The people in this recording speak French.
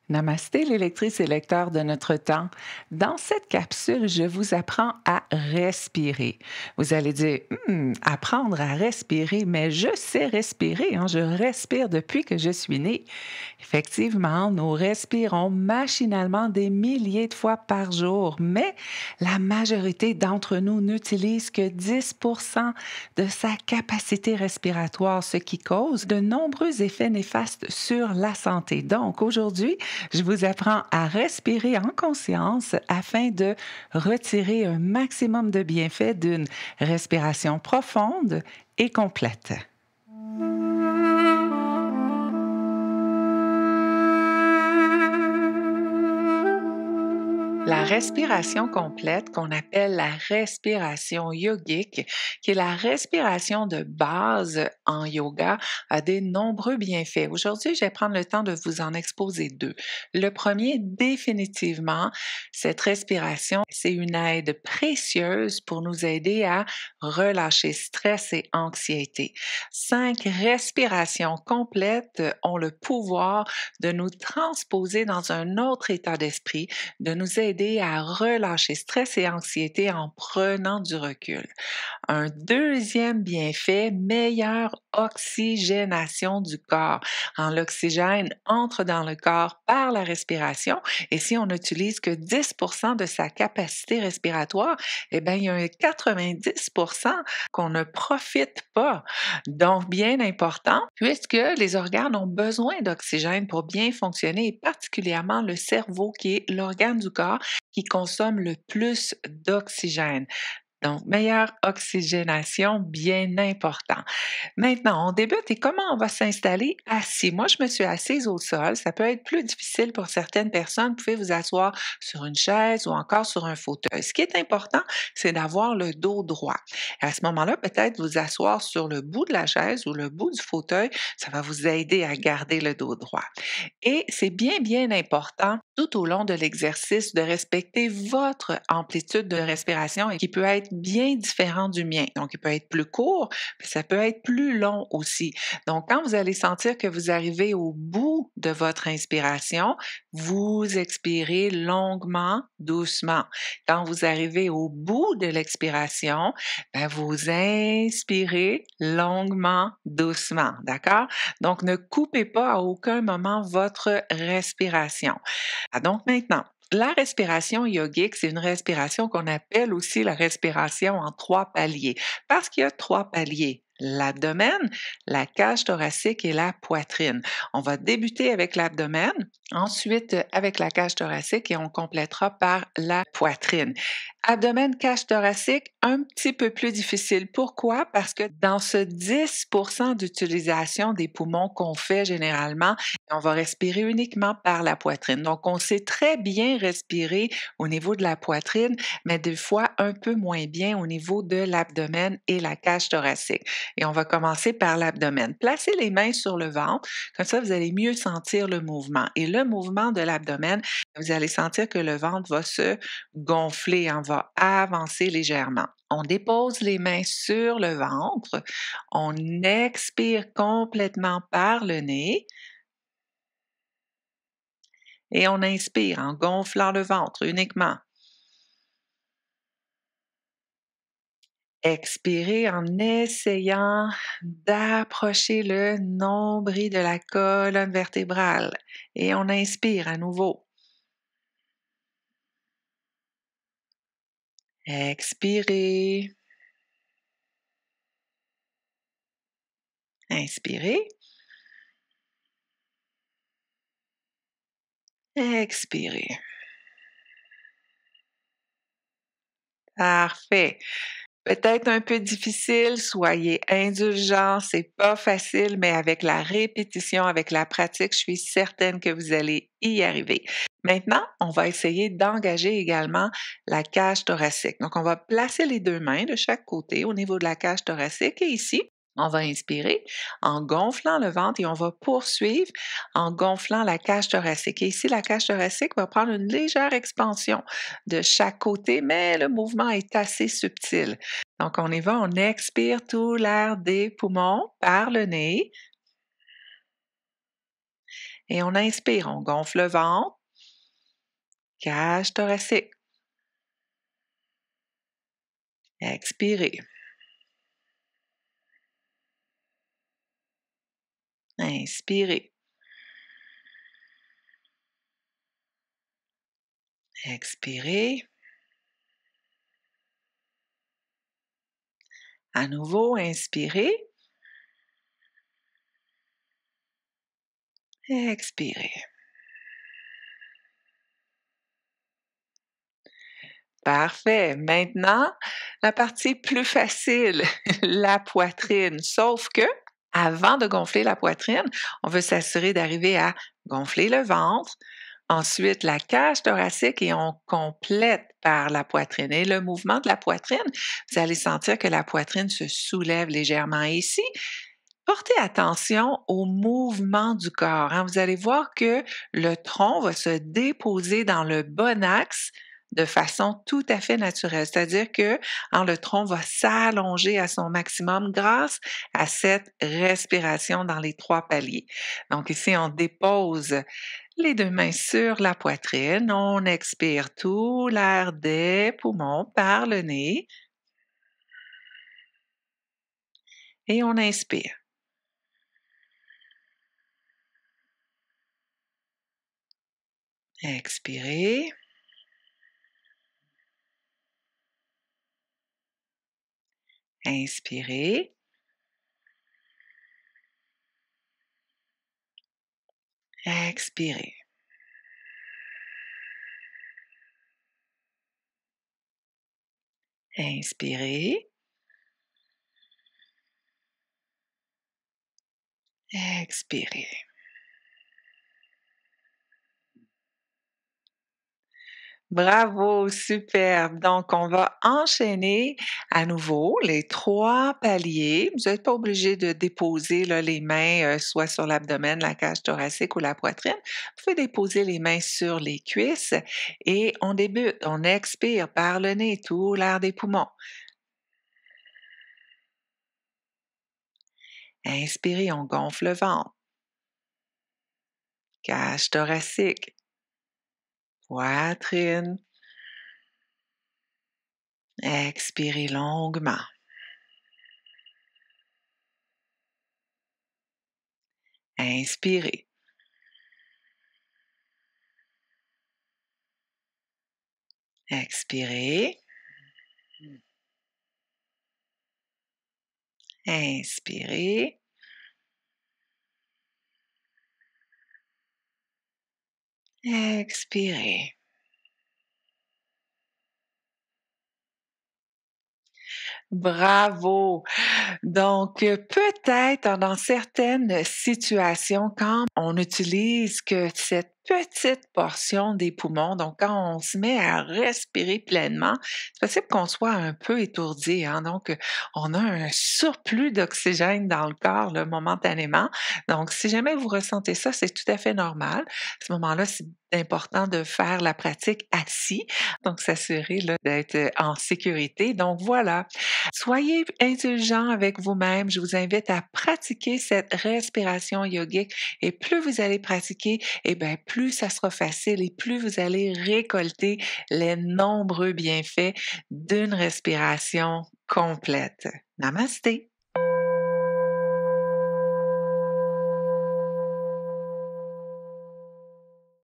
Namasté, les lectrices et lecteurs de notre temps. Dans cette capsule, je vous apprends à respirer. Vous allez dire, apprendre à respirer, mais je sais respirer, hein, je respire depuis que je suis née. Effectivement, nous respirons machinalement des milliers de fois par jour, mais la majorité d'entre nous n'utilise que 10% de sa capacité respiratoire, ce qui cause de nombreux effets néfastes sur la santé. Donc, aujourd'hui, je vous apprends à respirer en conscience afin de retirer un maximum de bienfaits d'une respiration profonde et complète. La respiration complète, qu'on appelle la respiration yogique, qui est la respiration de base en yoga, a des nombreux bienfaits. Aujourd'hui, je vais prendre le temps de vous en exposer deux. Le premier, définitivement, cette respiration, c'est une aide précieuse pour nous aider à relâcher stress et anxiété. 5 respirations complètes ont le pouvoir de nous transposer dans un autre état d'esprit, de nous aider à relâcher stress et anxiété en prenant du recul. Un deuxième bienfait, meilleure oxygénation du corps. Hein, l'oxygène entre dans le corps par la respiration et si on n'utilise que 10% de sa capacité respiratoire, eh bien, il y a un 90% qu'on ne profite pas. Donc, bien important, puisque les organes ont besoin d'oxygène pour bien fonctionner et particulièrement le cerveau qui est l'organe du corps qui consomme le plus d'oxygène. Donc, meilleure oxygénation, bien important. Maintenant, on débute et comment on va s'installer assis? Moi, je me suis assise au sol. Ça peut être plus difficile pour certaines personnes. Vous pouvez vous asseoir sur une chaise ou encore sur un fauteuil. Ce qui est important, c'est d'avoir le dos droit. À ce moment-là, peut-être vous asseoir sur le bout de la chaise ou le bout du fauteuil. Ça va vous aider à garder le dos droit. Et c'est bien, bien important tout au long de l'exercice de respecter votre amplitude de respiration et qui peut être bien différent du mien. Donc, il peut être plus court, puis ça peut être plus long aussi. Donc, quand vous allez sentir que vous arrivez au bout de votre inspiration, vous expirez longuement, doucement. Quand vous arrivez au bout de l'expiration, ben, vous inspirez longuement, doucement. D'accord? Donc, ne coupez pas à aucun moment votre respiration. Donc maintenant, la respiration yogique, c'est une respiration qu'on appelle aussi la respiration en 3 paliers, parce qu'il y a 3 paliers. L'abdomen, la cage thoracique et la poitrine. On va débuter avec l'abdomen, ensuite avec la cage thoracique et on complétera par la poitrine. Abdomen, cage thoracique, un petit peu plus difficile. Pourquoi? Parce que dans ce 10% d'utilisation des poumons qu'on fait généralement, on va respirer uniquement par la poitrine. Donc, on sait très bien respirer au niveau de la poitrine, mais des fois un peu moins bien au niveau de l'abdomen et la cage thoracique. Et on va commencer par l'abdomen. Placez les mains sur le ventre, comme ça vous allez mieux sentir le mouvement. Et le mouvement de l'abdomen, vous allez sentir que le ventre va se gonfler, on va avancer légèrement. On dépose les mains sur le ventre, on expire complètement par le nez et on inspire en gonflant le ventre uniquement. Expirez en essayant d'approcher le nombril de la colonne vertébrale et on inspire à nouveau. Expirez. Inspirez. Expirez. Parfait. Peut-être un peu difficile, soyez indulgents, c'est pas facile, mais avec la répétition, avec la pratique, je suis certaine que vous allez y arriver. Maintenant, on va essayer d'engager également la cage thoracique. Donc, on va placer les 2 mains de chaque côté au niveau de la cage thoracique et ici, on va inspirer en gonflant le ventre et on va poursuivre en gonflant la cage thoracique. Et ici, la cage thoracique va prendre une légère expansion de chaque côté, mais le mouvement est assez subtil. Donc, on y va, on expire tout l'air des poumons par le nez. Et on inspire, on gonfle le ventre, cage thoracique. Expirez. Inspirez. Expirez. À nouveau, inspirez. Expirez. Parfait. Maintenant, la partie plus facile, la poitrine. Sauf que, avant de gonfler la poitrine, on veut s'assurer d'arriver à gonfler le ventre, ensuite la cage thoracique et on complète par la poitrine. Et le mouvement de la poitrine, vous allez sentir que la poitrine se soulève légèrement. Et ici, portez attention au mouvement du corps, hein. Vous allez voir que le tronc va se déposer dans le bon axe de façon tout à fait naturelle. C'est-à-dire que le tronc va s'allonger à son maximum grâce à cette respiration dans les 3 paliers. Donc ici, on dépose les 2 mains sur la poitrine, on expire tout l'air des poumons par le nez et on inspire. Expirez. Inspirez. Expirez. Inspirez. Expirez. Bravo, superbe. Donc, on va enchaîner à nouveau les 3 paliers. Vous n'êtes pas obligé de déposer là, les mains soit sur l'abdomen, la cage thoracique ou la poitrine. Vous pouvez déposer les mains sur les cuisses et on débute. On expire par le nez tout l'air des poumons. Inspirez, on gonfle le ventre. Cage thoracique. Poitrine. Expirez longuement. Inspirez. Expirez. Inspirez. Expirez. Bravo! Donc, peut-être dans certaines situations, quand on utilise que cette petite portion des poumons, donc quand on se met à respirer pleinement, c'est possible qu'on soit un peu étourdi, hein. Donc, on a un surplus d'oxygène dans le corps, là, momentanément. Donc, si jamais vous ressentez ça, c'est tout à fait normal. À ce moment-là, c'est important de faire la pratique assis, donc s'assurer là, d'être en sécurité. Donc voilà, soyez indulgents avec vous-même. Je vous invite à pratiquer cette respiration yogique et plus vous allez pratiquer, eh bien, plus ça sera facile et plus vous allez récolter les nombreux bienfaits d'une respiration complète. Namasté!